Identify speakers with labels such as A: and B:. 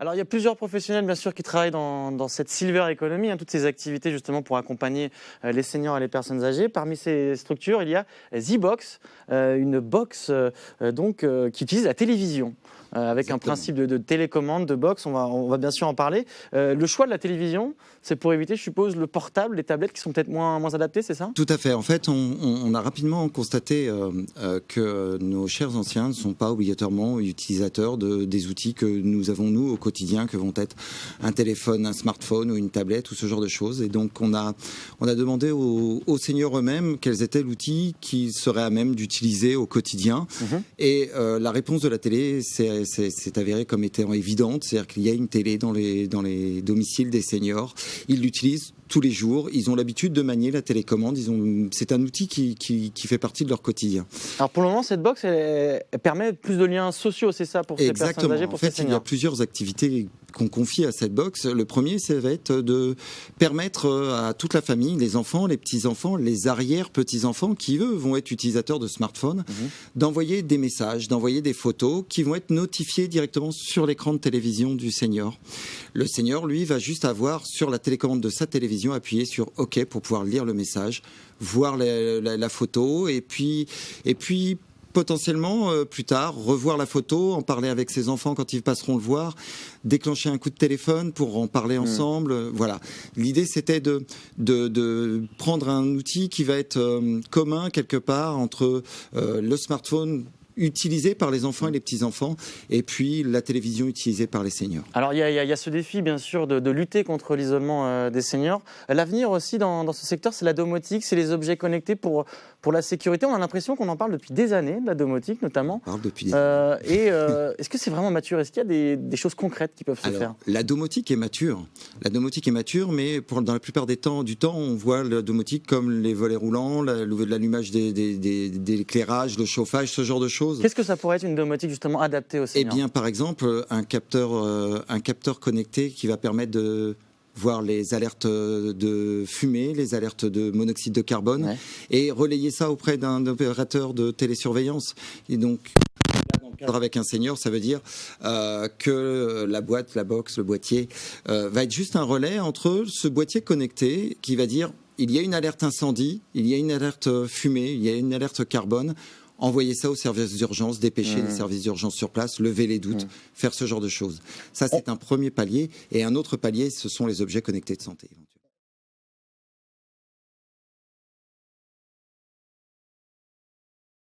A: Alors, il y a plusieurs professionnels, bien sûr, qui travaillent dans cette silver economy, toutes ces activités justement pour accompagner les seniors et les personnes âgées. Parmi ces structures, il y a ZBox, une box qui utilise la télévision. Avec
B: Exactement.
A: Un principe de télécommande, de box, on va bien sûr en parler. Le choix de la télévision, c'est pour éviter, je suppose, le portable, les tablettes qui sont peut-être moins adaptées, c'est ça?
B: Tout à fait. En fait, on a rapidement constaté que nos chers anciens ne sont pas obligatoirement utilisateurs des outils que nous avons, nous, au quotidien, que vont être un téléphone, un smartphone ou une tablette ou ce genre de choses. Et donc, on a demandé aux seniors eux-mêmes quels étaient l'outil qu'ils seraient à même d'utiliser au quotidien. Et la réponse de la télé s'est avérée comme étant évidente. C'est-à-dire qu'il y a une télé dans les domiciles des seniors. Ils l'utilisent tous les jours. Ils ont l'habitude de manier la télécommande. C'est un outil qui fait partie de leur quotidien.
A: Alors pour le moment, cette box, elle permet plus de liens sociaux, c'est ça, pour ces personnes âgées, pour ces seniors?
B: Il y a plusieurs activités qu'on confie à cette box. Le premier, ça va être de permettre à toute la famille, les enfants, les petits-enfants, les arrière-petits-enfants, qui eux vont être utilisateurs de smartphones, d'envoyer des messages, d'envoyer des photos qui vont être notifiées directement sur l'écran de télévision du senior. Le senior, lui, va juste avoir sur la télécommande de sa télévision appuyé sur OK pour pouvoir lire le message, voir la photo et puis potentiellement, plus tard, revoir la photo, en parler avec ses enfants quand ils passeront le voir, déclencher un coup de téléphone pour en parler ensemble. Voilà. L'idée, c'était de prendre un outil qui va être commun quelque part entre le smartphone utilisé par les enfants et les petits-enfants, et puis la télévision utilisée par les seniors.
A: Alors il y a ce défi bien sûr de lutter contre l'isolement des seniors. L'avenir aussi dans ce secteur, c'est la domotique, c'est les objets connectés pour la sécurité. On a l'impression qu'on en parle depuis des années, de la domotique notamment.
B: On parle depuis des années.
A: Est-ce que c'est vraiment mature? Est-ce qu'il y a des choses concrètes qui peuvent se faire?
B: La domotique est mature. La domotique est mature, mais dans la plupart du temps, on voit la domotique comme les volets roulants, l'allumage des éclairages, le chauffage, ce genre de choses.
A: Qu'est-ce que ça pourrait être une domotique justement adaptée aux seniors?
B: Eh bien, par exemple, un capteur connecté qui va permettre de voir les alertes de fumée, les alertes de monoxyde de carbone, et relayer ça auprès d'un opérateur de télésurveillance. Et donc, dans le cadre avec un senior, ça veut dire que la box, le boîtier, va être juste un relais entre ce boîtier connecté qui va dire il y a une alerte incendie, il y a une alerte fumée, il y a une alerte carbone. Envoyer ça aux services d'urgence, dépêcher les services d'urgence sur place, lever les doutes, faire ce genre de choses. Ça, c'est un premier palier. Et un autre palier, ce sont les objets connectés de santé.